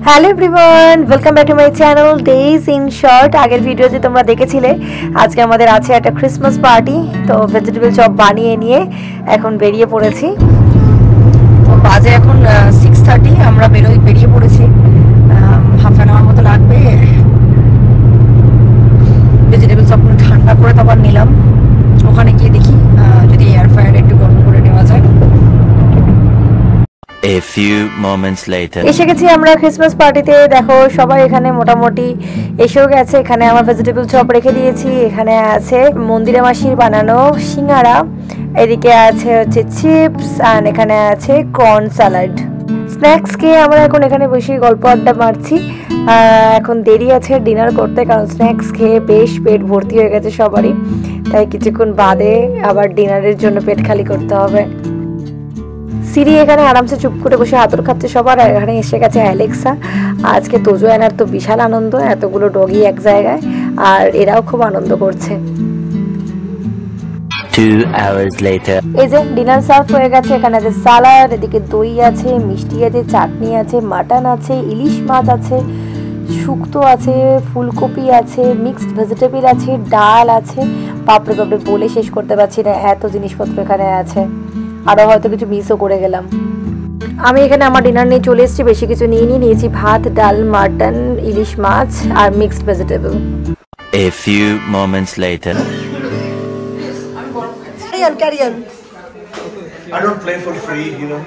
Hello everyone, welcome back to my channel days in short. আগের video যে তোমরা দেখেছিলে, আজকে আমাদের আছে একটা ক্রিসমাস পার্টি। তো ভেজিটেবল চপ বানিয়ে নিয়ে এখন বেরিয়ে পড়েছি। তো বাজে এখন 6:30, আমরা বেরিয়ে পড়েছি। হাফ অ্যান আওয়ার মতো লাগবে। ভেজিটেবল চপগুলো ঠান্ডা করে তো আবার নিলাম। ওখানে গিয়ে দেখি যদি এয়ার ফ্রায়ারে একটু গরম করে নেওয়া যায়। A few moments later. এসে গেছি আমরা ক্রিসমাস পার্টিতে। দেখো সবাই এখানে মোটামুটি এসেও গেছে। এখানে আমার ভেজিটেবল চপ রেখে দিয়েছি। এখানে আছে মন্দিরে মাসির বানানো সিঙ্গারা, এদিকে আছে হচ্ছে চিপস, আর এখানে আছে কর্ন স্যালাড। স্ন্যাক্স খেয়ে আমরা এখন এখানে বসে গল্প আড্ডা মারছি। এখন দেরি আছে ডিনার করতে, কারণ স্ন্যাক্স খেয়ে বেশ পেট ভর্তি হয়ে গেছে সবারই। তাই কিছুক্ষণ বাদে আবার ডিনারের জন্য পেট খালি করতে হবে। সিরি এখানে আরামসে চুপ করে বসে আদর খাচ্ছে সবার। এখানে এসে গেছে অ্যালেক্সা। আজকে তোজো এনার তো বিশাল আনন্দ, এতগুলো ডগি এক জায়গায়, আর এরাও খুব আনন্দ করছে। 2 hours later. এই যে ডিনার সার্ভ হয়ে গেছে। এখানে আছে সালাড, এদিকে দই আছে, মিষ্টি আছে, চাটনি আছে, মাটন আছে, ইলিশ মাছ আছে, শুক্তো আছে, ফুলকপি আছে, মিক্সড ভেজিটেবল আছে, ডাল আছে। বাপরে বাপরে বলে শেষ করতে পারছি না, এত জিনিসপত্র এখানে আছে। আরও হয়তো কিছু মিসও করে গেলাম। আমি এখানে আমার ডিনার নিয়ে চলে এসেছি। বেশি কিছু নিয়েছি ভাত, ডাল, মাটন, ইলিশ মাছ আর mixed vegetable. A few moments later. Carry on. I don't play for free, you know.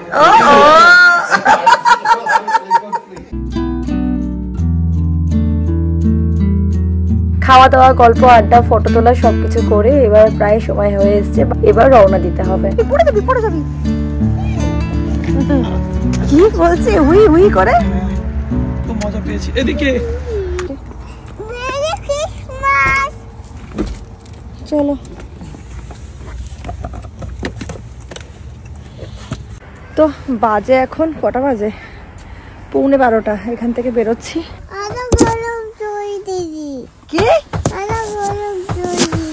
খাওয়া দাওয়া, গল্প আড্ডা, ফটো তোলা সবকিছু করে এবার প্রায় সময় হয়ে এসছে। এবার রওনা দিতে হবে। পড়ে যাবি কি বলছে হুই হুই করে। খুব মজা পেয়েছি। এদিকে মেরি ক্রিসমাস। চলো। তো বাজে এখন কটা বাজে? 11:15। এখান থেকে বেরোচ্ছি। আরো গরম দই দিদি। কি আরো গরম দই দিদি।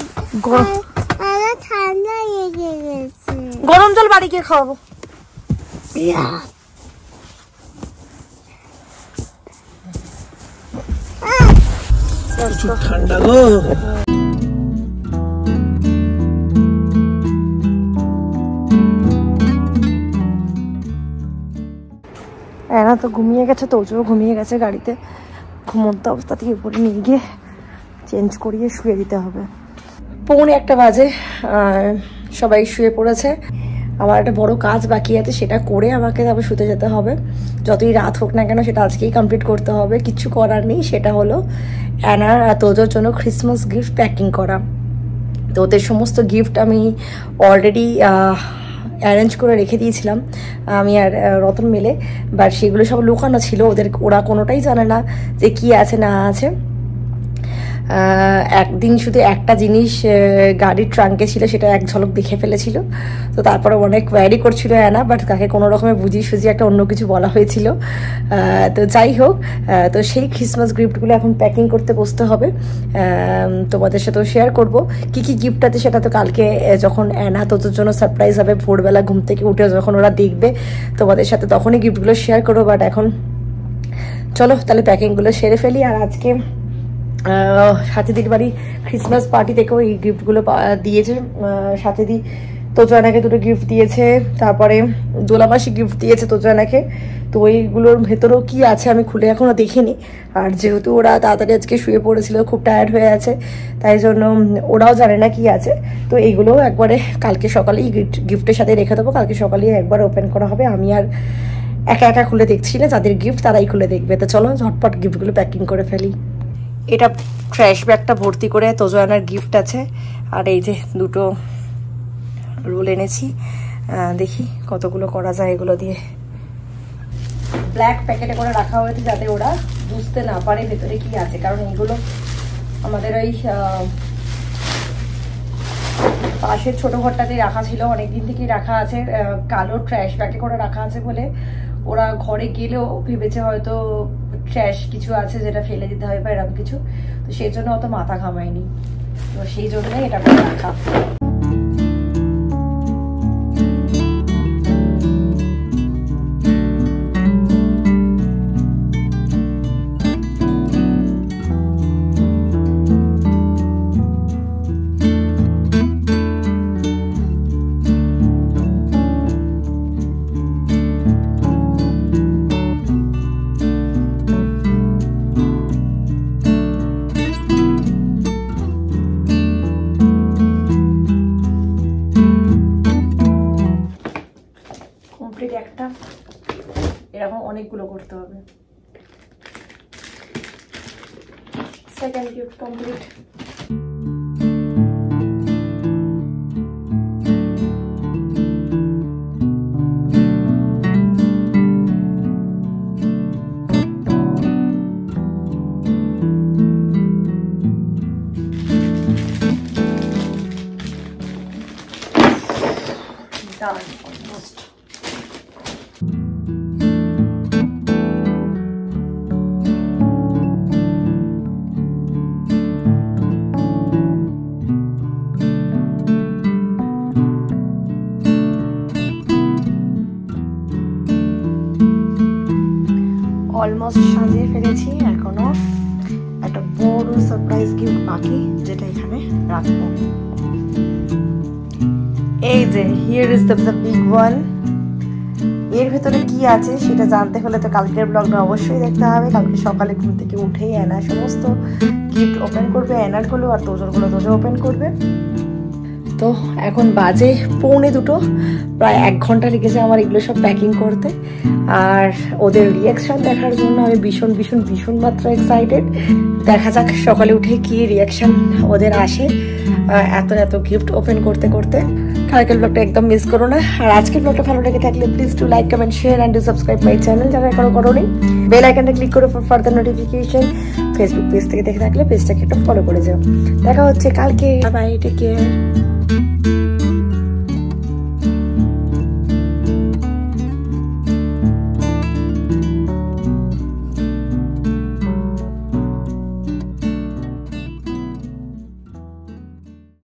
আরো ঠান্ডা লেগে গেছে। গরম জল বাড়ি গিয়ে খাওয়াবো। ঠান্ডা গো। এনা তো ঘুমিয়ে গেছে, তোজও ঘুমিয়ে গেছে গাড়িতে। ঘুমন্ত অবস্থা থেকে উপরে নিয়ে গিয়ে চেঞ্জ করিয়ে শুয়ে দিতে হবে। 1:45 বাজে, সবাই শুয়ে পড়েছে। আমার একটা বড় কাজ বাকি আছে, সেটা করে আমাকে আবার শুতে যেতে হবে। যতই রাত হোক না কেন সেটা আজকেই কমপ্লিট করতে হবে। কিছু করার নেই। সেটা হলো অ্যানার আর তোজোর জন্য ক্রিসমাস গিফট প্যাকিং করা। তো ওদের সমস্ত গিফট আমি অলরেডি অ্যারেঞ্জ করে রেখে দিয়েছিলাম, আমি আর রতন মিলে। বাট সেগুলো সব লুকানো ছিল, ওরা কোনোটাই জানে না যে কি আছে না আছে। একদিন শুধু একটা জিনিস গাড়ির ট্রাঙ্কে ছিল, সেটা এক ঝলক দেখে ফেলেছিল। তো তারপরে অনেক কোয়ারি করছিল অ্যানা, বাট তাকে কোনো রকমে বুঝিয়ে সুঝিয়ে একটা অন্য কিছু বলা হয়েছিল। তো যাই হোক, তো সেই ক্রিসমাস গিফটগুলো এখন প্যাকিং করতে বসতে হবে। তোমাদের সাথেও শেয়ার করবো কী কী গিফট আছে। সেটা তো কালকে যখন অ্যানা তোদের জন্য সারপ্রাইজ হবে, ভোরবেলা ঘুম থেকে উঠে যখন ওরা দেখবে তোমাদের সাথে, তখনই গিফটগুলো শেয়ার করবো। বাট এখন চলো তাহলে প্যাকিংগুলো সেরে ফেলি। আর আজকে সাথীদির বাড়ি ক্রিসমাস পার্টি থেকেও এই গিফটগুলো দিয়েছে। সাথীদি তোজোয়ানাকে দুটো গিফট দিয়েছে, তারপরে দোলামাসি গিফট দিয়েছে তোজোয়ানাকে। তো ওইগুলোর ভেতরেও কি আছে আমি খুলে এখনও দেখিনি। আর যেহেতু ওরা তাড়াতাড়ি আজকে শুয়ে পড়েছিল, খুব টায়ার্ড হয়ে আছে, তাই জন্য ওরাও জানে না কি আছে। তো এইগুলোও একবারে কালকে সকালেই গিফটের সাথে রেখে দেবো। কালকে সকালেই একবার ওপেন করা হবে। আমি আর একা একা খুলে দেখছি না, যাদের গিফট তারাই খুলে দেখবে। তো চলো ঝটপট গিফটগুলো প্যাকিং করে ফেলি। এটা ট্র্যাশ ব্যাগটা ভর্তি করে তোজোয়ানার গিফট আছে। আর এই যে দুটো রোল এনেছি, দেখি কতগুলো করা যায় এগুলো দিয়ে। ব্ল্যাক প্যাকেটে করে রাখা হয়েছে যাতে ওরা বুঝতে না পারে ভেতরে কি আছে, কারণ এইগুলো আমাদের ওই পাশের ছোট ঘরটাতেই রাখা ছিল, অনেকদিন থেকেই রাখা আছে। কালো ট্র্যাশ ব্যাগে করে রাখা আছে বলে ওরা ঘরে গেলেও ভেবেছে হয়তো ট্র্যাশ কিছু আছে যেটা ফেলে দিতে হবে বা এরকম কিছু। তো সেই জন্য অত মাথা ঘামায়নি, তো সেই জন্যই এটা করে রাখা। Second gift complete. Done almost. Almost সাজিয়ে ফেলেছি, এখনো একটা বড় সারপ্রাইজ গিফট বাকি যেটা এখানে রাখবো। এই যে here is the big one. এর ভেতরে কি আছে সেটা জানতে হলে তো কালকের ব্লগটা অবশ্যই দেখতে হবে। কালকে সকালে ঘুম থেকে উঠেই অ্যানা সমস্ত গিফট ওপেন করবে, অ্যানারগুলো আর তোজোরগুলো তোজো ওপেন করবে। তো এখন বাজে 1:45, প্রায় 1 ঘন্টা লেগেছে আমার এগুলো সব প্যাকিং করতে। আর ওদের রিয়াকশন দেখার জন্য আমি ভীষণ ভীষণ ভীষণ মাত্রা এক্সাইটেড। দেখা যাক সকালে উঠে কি রিয়াকশন ওদের আসে এত এত গিফট ওপেন করতে করতে। কালকের ব্লগটা একদম মিস করো না। আর আজকের ব্লগটা ভালো লেগে থাকলে please do like, comment, share and do subscribe my channel যারা এখনো করোনি। বেল আইকনটা ক্লিক করে for further notification. Facebook page থেকে দেখে থাকলে পেজটাকে একটু ফলো করে যাও। দেখা হচ্ছে কালকে। Bye, take care.